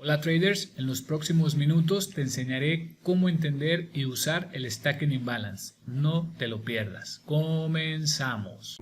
Hola traders, en los próximos minutos te enseñaré cómo entender y usar el Stacking Imbalance. No te lo pierdas. Comenzamos.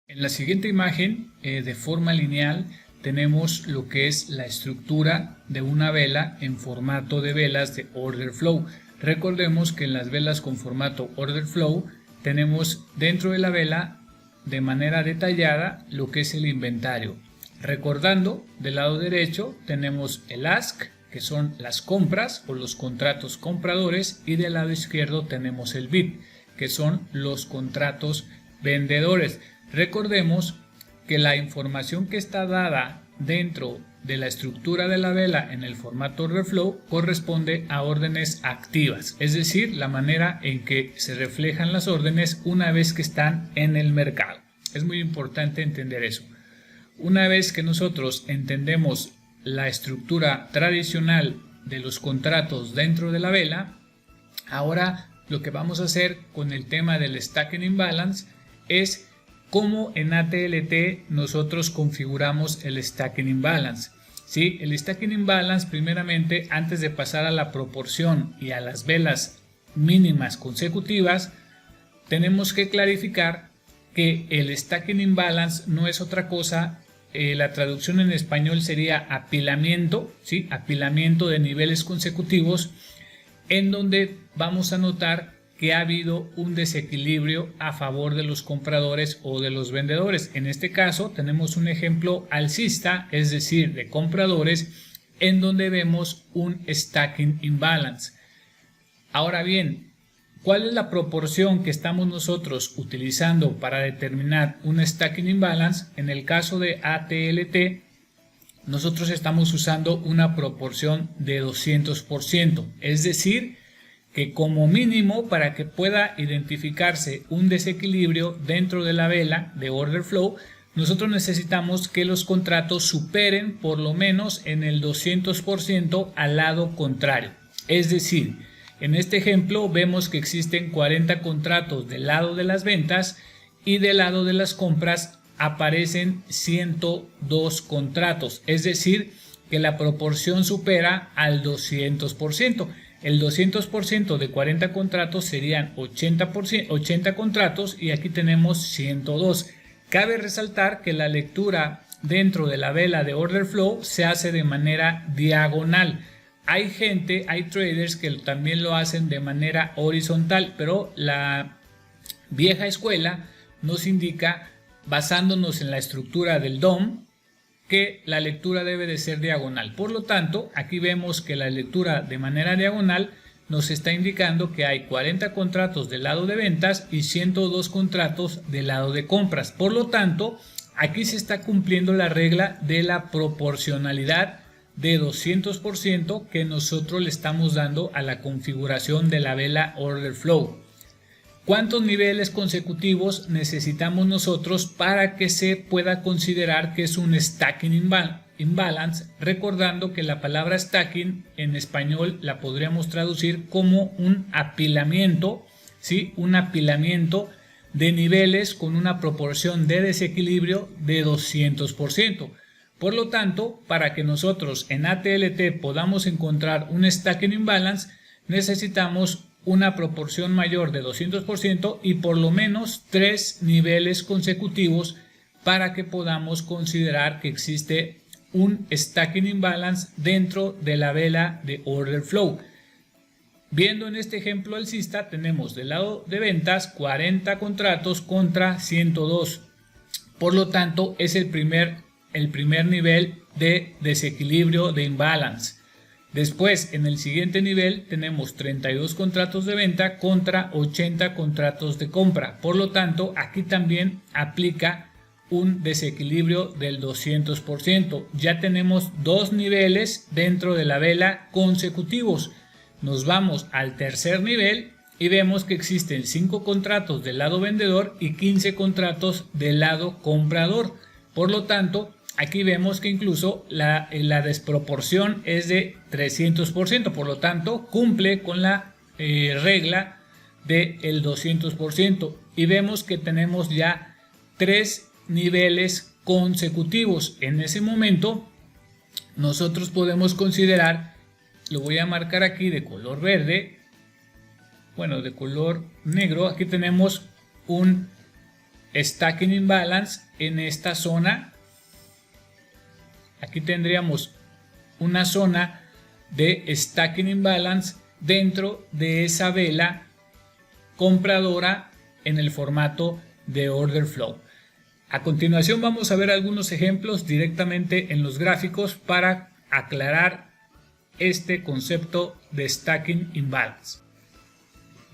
En la siguiente imagen, de forma lineal, tenemos lo que es la estructura de una vela en formato de velas de Order Flow. Recordemos que en las velas con formato Order Flow tenemos dentro de la vela de manera detallada lo que es el inventario. Recordando, del lado derecho tenemos el Ask, que son las compras o los contratos compradores, y del lado izquierdo tenemos el Bid, que son los contratos vendedores. Recordemos que la información que está dada dentro de la estructura de la vela en el formato Order Flow corresponde a órdenes activas, es decir, la manera en que se reflejan las órdenes una vez que están en el mercado. Es muy importante entender eso. Una vez que nosotros entendemos la estructura tradicional de los contratos dentro de la vela, ahora lo que vamos a hacer con el tema del Stacking Imbalance es cómo en ATLT nosotros configuramos el Stacking Imbalance. ¿Sí? El Stacking Imbalance, primeramente, antes de pasar a la proporción y a las velas mínimas consecutivas, tenemos que clarificar que el Stacking Imbalance no es otra cosa. La traducción en español sería apilamiento, ¿sí? Apilamiento de niveles consecutivos, en donde vamos a notar que ha habido un desequilibrio a favor de los compradores o de los vendedores. En este caso tenemos un ejemplo alcista, es decir, de compradores, en donde vemos un Stacking Imbalance. Ahora bien, ¿cuál es la proporción que estamos nosotros utilizando para determinar un Stacking Imbalance? En el caso de ATLT, nosotros estamos usando una proporción de 200%, es decir, que como mínimo, para que pueda identificarse un desequilibrio dentro de la vela de Order Flow, nosotros necesitamos que los contratos superen por lo menos en el 200% al lado contrario. Es decir, en este ejemplo vemos que existen 40 contratos del lado de las ventas y del lado de las compras aparecen 102 contratos. Es decir, que la proporción supera al 200%. El 200% de 40 contratos serían 80 contratos y aquí tenemos 102. Cabe resaltar que la lectura dentro de la vela de Order Flow se hace de manera diagonal. Hay traders que también lo hacen de manera horizontal, pero la vieja escuela nos indica, basándonos en la estructura del DOM, que la lectura debe de ser diagonal. Por lo tanto, aquí vemos que la lectura de manera diagonal nos está indicando que hay 40 contratos del lado de ventas y 102 contratos del lado de compras. Por lo tanto, aquí se está cumpliendo la regla de la proporcionalidad de 200% que nosotros le estamos dando a la configuración de la vela Order Flow. ¿Cuántos niveles consecutivos necesitamos nosotros para que se pueda considerar que es un Stacking Imbalance? Recordando que la palabra Stacking en español la podríamos traducir como un apilamiento, ¿sí? Un apilamiento de niveles con una proporción de desequilibrio de 200%. Por lo tanto, para que nosotros en ATLT podamos encontrar un Stacking Imbalance, necesitamos una proporción mayor de 200% y por lo menos 3 niveles consecutivos para que podamos considerar que existe un Stacking Imbalance dentro de la vela de Order Flow. Viendo en este ejemplo alcista, tenemos del lado de ventas 40 contratos contra 102. Por lo tanto, es el primer nivel de desequilibrio de imbalance. Después, en el siguiente nivel, tenemos 32 contratos de venta contra 80 contratos de compra. Por lo tanto, aquí también aplica un desequilibrio del 200%. Ya tenemos 2 niveles dentro de la vela consecutivos. Nos vamos al tercer nivel y vemos que existen 5 contratos del lado vendedor y 15 contratos del lado comprador. Por lo tanto, aquí vemos que incluso la desproporción es de 300%, por lo tanto cumple con la regla del 200%, y vemos que tenemos ya 3 niveles consecutivos. En ese momento nosotros podemos considerar, lo voy a marcar aquí de color verde, bueno, de color negro, aquí tenemos un stacking imbalance en esta zona. Aquí tendríamos una zona de stacking imbalance dentro de esa vela compradora en el formato de order flow. A continuación vamos a ver algunos ejemplos directamente en los gráficos para aclarar este concepto de stacking imbalance.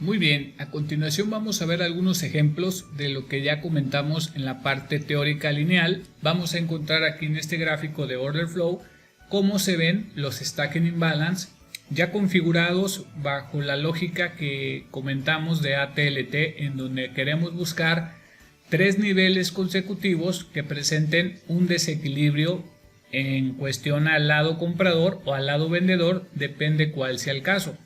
Muy bien, a continuación vamos a ver algunos ejemplos de lo que ya comentamos en la parte teórica lineal. Vamos a encontrar aquí en este gráfico de order flow cómo se ven los stacking imbalance ya configurados bajo la lógica que comentamos de ATLT, en donde queremos buscar 3 niveles consecutivos que presenten un desequilibrio en cuestión al lado comprador o al lado vendedor, depende cuál sea el caso.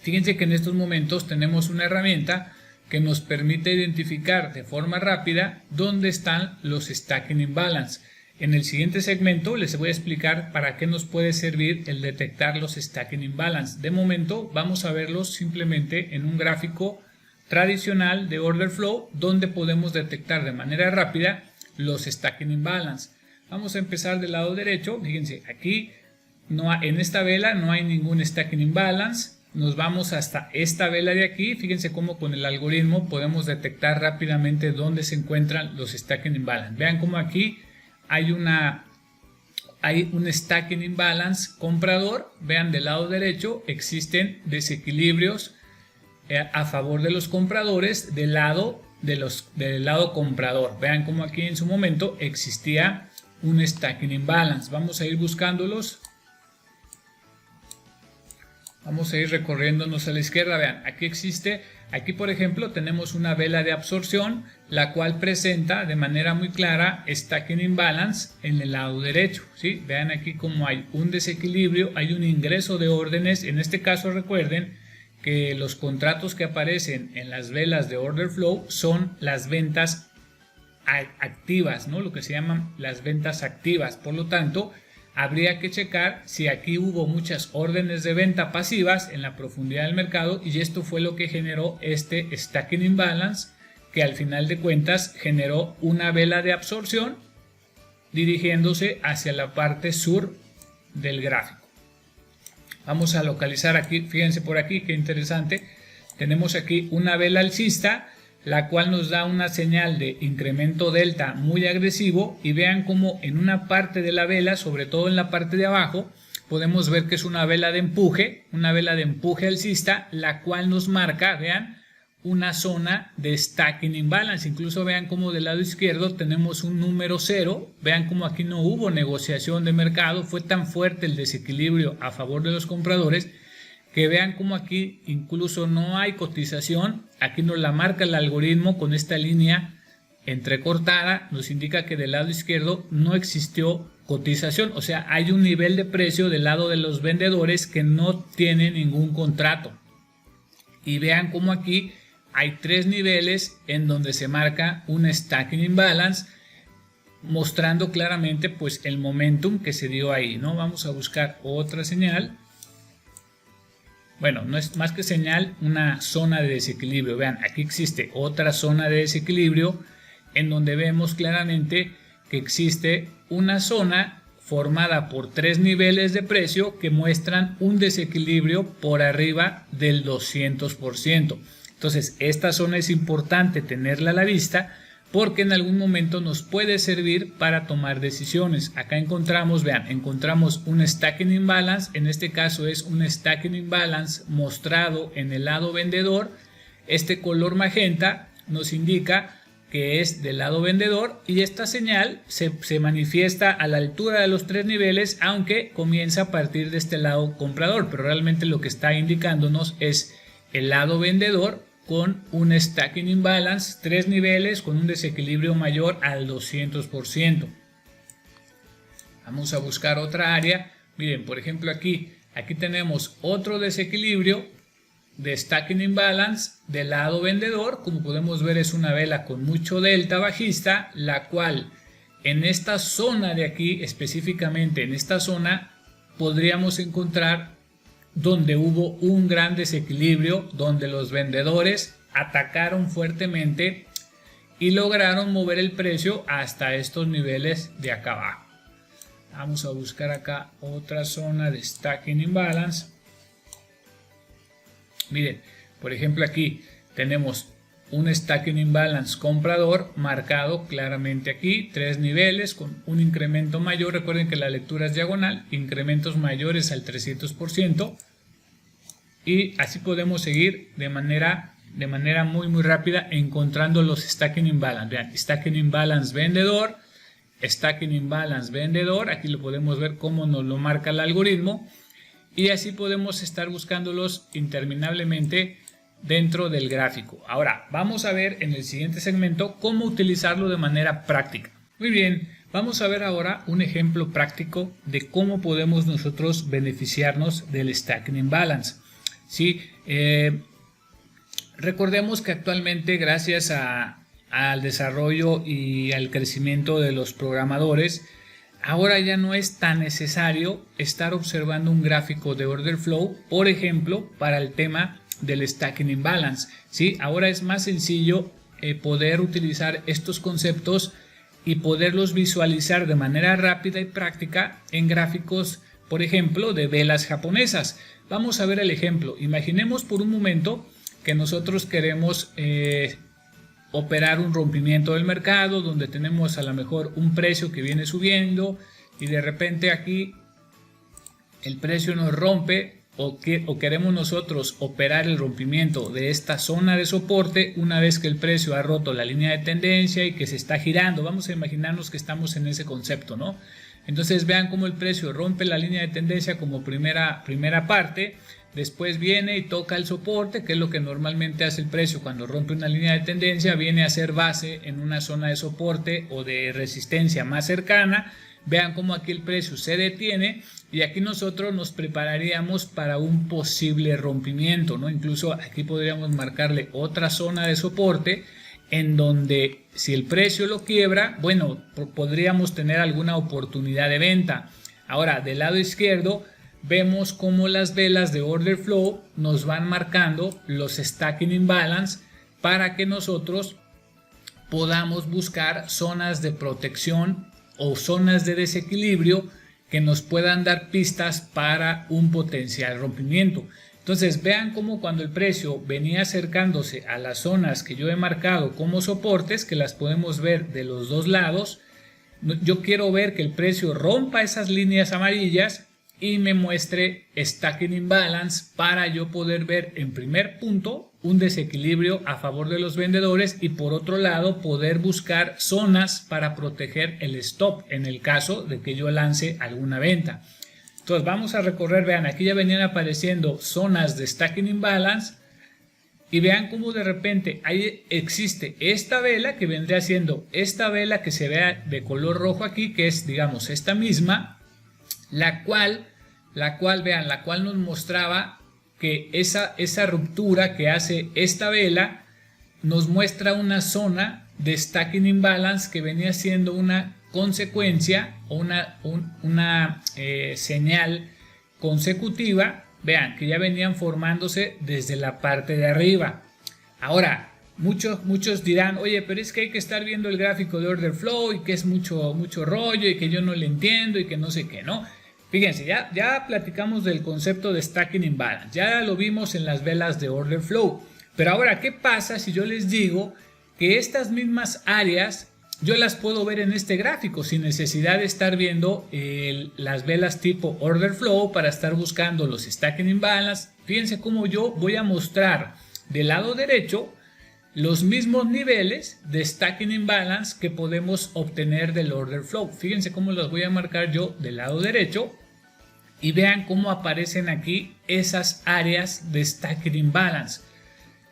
Fíjense que en estos momentos tenemos una herramienta que nos permite identificar de forma rápida dónde están los stacking imbalance. En el siguiente segmento les voy a explicar para qué nos puede servir el detectar los stacking imbalance. De momento vamos a verlos simplemente en un gráfico tradicional de order flow, donde podemos detectar de manera rápida los stacking imbalance. Vamos a empezar del lado derecho. Fíjense, aquí en esta vela no hay ningún stacking imbalance. Nos vamos hasta esta vela de aquí. Fíjense cómo con el algoritmo podemos detectar rápidamente dónde se encuentran los stacking imbalance. Vean cómo aquí hay un stacking imbalance comprador. Vean, del lado derecho existen desequilibrios a favor de los compradores del lado comprador. Vean cómo aquí en su momento existía un stacking imbalance. Vamos a ir buscándolos. Vamos a ir recorriéndonos a la izquierda. Vean, aquí por ejemplo tenemos una vela de absorción, la cual presenta de manera muy clara stacking imbalance en el lado derecho, ¿sí? Vean aquí como hay un desequilibrio, hay un ingreso de órdenes. En este caso recuerden que los contratos que aparecen en las velas de order flow son las ventas activas, ¿no? Lo que se llaman las ventas activas. Por lo tanto, habría que checar si aquí hubo muchas órdenes de venta pasivas en la profundidad del mercado, y esto fue lo que generó este stacking imbalance, que al final de cuentas generó una vela de absorción dirigiéndose hacia la parte sur del gráfico. Vamos a localizar aquí, fíjense por aquí, qué interesante. Tenemos aquí una vela alcista, la cual nos da una señal de incremento delta muy agresivo, y vean cómo en una parte de la vela, sobre todo en la parte de abajo, podemos ver que es una vela de empuje alcista, la cual nos marca, vean, una zona de stacking imbalance. Incluso vean cómo del lado izquierdo tenemos un número 0, vean cómo aquí no hubo negociación de mercado, fue tan fuerte el desequilibrio a favor de los compradores, que vean cómo aquí incluso no hay cotización. Aquí nos la marca el algoritmo con esta línea entrecortada, nos indica que del lado izquierdo no existió cotización, o sea, hay un nivel de precio del lado de los vendedores que no tiene ningún contrato. Y vean cómo aquí hay 3 niveles en donde se marca un stacking imbalance, mostrando claramente pues el momentum que se dio ahí, ¿no? Vamos a buscar otra señal. Bueno, no es más que señal, una zona de desequilibrio. Vean, aquí existe otra zona de desequilibrio en donde vemos claramente que existe una zona formada por 3 niveles de precio que muestran un desequilibrio por arriba del 200%. Entonces, esta zona es importante tenerla a la vista, porque en algún momento nos puede servir para tomar decisiones. Acá encontramos, vean, encontramos un stacking imbalance. En este caso es un stacking imbalance mostrado en el lado vendedor. Este color magenta nos indica que es del lado vendedor, y esta señal se manifiesta a la altura de los 3 niveles, aunque comienza a partir de este lado comprador, pero realmente lo que está indicándonos es el lado vendedor con un stacking imbalance, 3 niveles con un desequilibrio mayor al 200%. Vamos a buscar otra área. Miren, por ejemplo aquí tenemos otro desequilibrio de stacking imbalance del lado vendedor. Como podemos ver, es una vela con mucho delta bajista, la cual en esta zona de aquí, específicamente en esta zona, podríamos encontrar donde hubo un gran desequilibrio, donde los vendedores atacaron fuertemente y lograron mover el precio hasta estos niveles de acá abajo. Vamos a buscar acá otra zona de stacking imbalance. Miren, por ejemplo aquí tenemos un stacking imbalance comprador marcado claramente aquí, 3 niveles con un incremento mayor. Recuerden que la lectura es diagonal, incrementos mayores al 300%, y así podemos seguir de manera muy rápida encontrando los stacking imbalance. Vean, stacking imbalance vendedor, stacking imbalance vendedor, aquí lo podemos ver cómo nos lo marca el algoritmo, y así podemos estar buscándolos interminablemente dentro del gráfico. Ahora vamos a ver en el siguiente segmento cómo utilizarlo de manera práctica. Muy bien, vamos a ver ahora un ejemplo práctico de cómo podemos nosotros beneficiarnos del stacking imbalance. ¿Sí? Recordemos que actualmente, gracias al desarrollo y al crecimiento de los programadores, ahora ya no es tan necesario estar observando un gráfico de order flow, por ejemplo, para el tema del stacking imbalance. ¿Sí? Ahora es más sencillo poder utilizar estos conceptos y poderlos visualizar de manera rápida y práctica en gráficos, por ejemplo, de velas japonesas. Vamos a ver el ejemplo. Imaginemos por un momento que nosotros queremos operar un rompimiento del mercado, donde tenemos a lo mejor un precio que viene subiendo y de repente aquí el precio nos rompe, o queremos nosotros operar el rompimiento de esta zona de soporte una vez que el precio ha roto la línea de tendencia y que se está girando. Vamos a imaginarnos que estamos en ese concepto, ¿no? Entonces vean cómo el precio rompe la línea de tendencia como primera parte, después viene y toca el soporte, que es lo que normalmente hace el precio cuando rompe una línea de tendencia, viene a hacer base en una zona de soporte o de resistencia más cercana. Vean cómo aquí el precio se detiene y aquí nosotros nos prepararíamos para un posible rompimiento, ¿no? Incluso aquí podríamos marcarle otra zona de soporte en donde si el precio lo quiebra, bueno, podríamos tener alguna oportunidad de venta. Ahora, del lado izquierdo vemos cómo las velas de order flow nos van marcando los stacking imbalance para que nosotros podamos buscar zonas de protección o zonas de desequilibrio que nos puedan dar pistas para un potencial rompimiento. Entonces vean cómo cuando el precio venía acercándose a las zonas que yo he marcado como soportes, que las podemos ver de los dos lados, yo quiero ver que el precio rompa esas líneas amarillas y me muestre stacking imbalance para yo poder ver en primer punto un desequilibrio a favor de los vendedores y por otro lado poder buscar zonas para proteger el stop en el caso de que yo lance alguna venta. Entonces vamos a recorrer, vean, aquí ya venían apareciendo zonas de stacking imbalance y vean cómo de repente ahí existe esta vela que vendría siendo esta vela que se vea de color rojo aquí, que es, digamos, esta misma, la cual nos mostraba que esa ruptura que hace esta vela nos muestra una zona de stacking imbalance que venía siendo una consecuencia o una señal consecutiva. Vean que ya venían formándose desde la parte de arriba. Ahora, muchos dirán, oye, pero es que hay que estar viendo el gráfico de order flow y que es mucho rollo y que yo no le entiendo y que no sé qué, ¿no? Fíjense, ya platicamos del concepto de stacking imbalance, ya lo vimos en las velas de order flow, pero ahora, ¿qué pasa si yo les digo que estas mismas áreas yo las puedo ver en este gráfico sin necesidad de estar viendo las velas tipo order flow para estar buscando los stacking imbalance? Fíjense cómo yo voy a mostrar del lado derecho los mismos niveles de stacking imbalance que podemos obtener del order flow. Fíjense cómo los voy a marcar yo del lado derecho y vean cómo aparecen aquí esas áreas de stacking imbalance,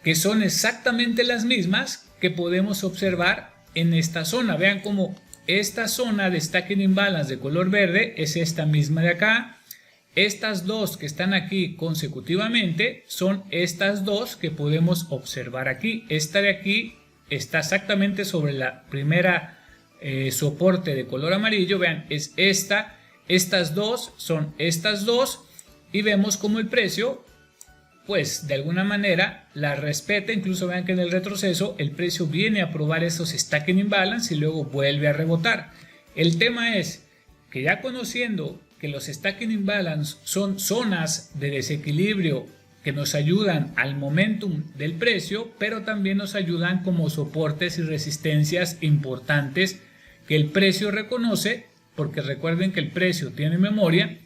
que son exactamente las mismas que podemos observar en esta zona. Vean cómo esta zona de stacking imbalance de color verde es esta misma de acá. Estas dos que están aquí consecutivamente son estas dos que podemos observar aquí. Esta de aquí está exactamente sobre la primera soporte de color amarillo. Vean, es esta. Estas dos son estas dos. Y vemos como el precio, pues de alguna manera la respeta. Incluso vean que en el retroceso el precio viene a probar esos stacking imbalance y luego vuelve a rebotar. El tema es que ya conociendo que los stacking imbalance son zonas de desequilibrio que nos ayudan al momentum del precio, pero también nos ayudan como soportes y resistencias importantes que el precio reconoce, porque recuerden que el precio tiene memoria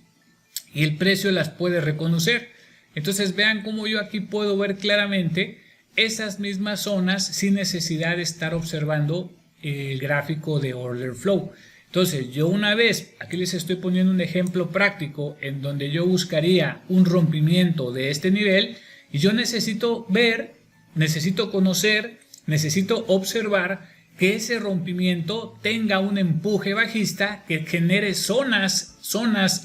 y el precio las puede reconocer. Entonces vean cómo yo aquí puedo ver claramente esas mismas zonas sin necesidad de estar observando el gráfico de order flow. Entonces yo una vez, aquí les estoy poniendo un ejemplo práctico en donde yo buscaría un rompimiento de este nivel y yo necesito ver, necesito conocer, necesito observar que ese rompimiento tenga un empuje bajista que genere zonas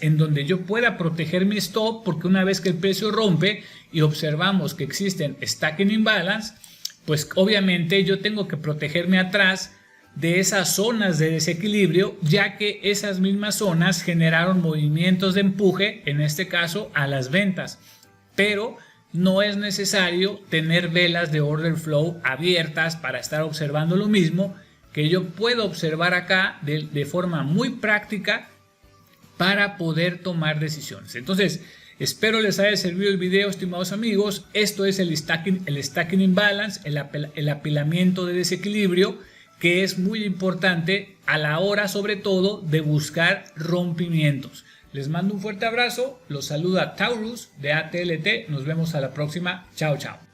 en donde yo pueda proteger mi stop, porque una vez que el precio rompe y observamos que existen stacking imbalance, pues obviamente yo tengo que protegerme atrás de esas zonas de desequilibrio, ya que esas mismas zonas generaron movimientos de empuje, en este caso a las ventas, pero no es necesario tener velas de order flow abiertas para estar observando lo mismo que yo puedo observar acá de forma muy práctica para poder tomar decisiones. Entonces, espero les haya servido el video, estimados amigos. Esto es el stacking imbalance, el apilamiento de desequilibrio, que es muy importante a la hora sobre todo de buscar rompimientos. Les mando un fuerte abrazo, los saluda Taurus de ATLT, nos vemos a la próxima, chao chao.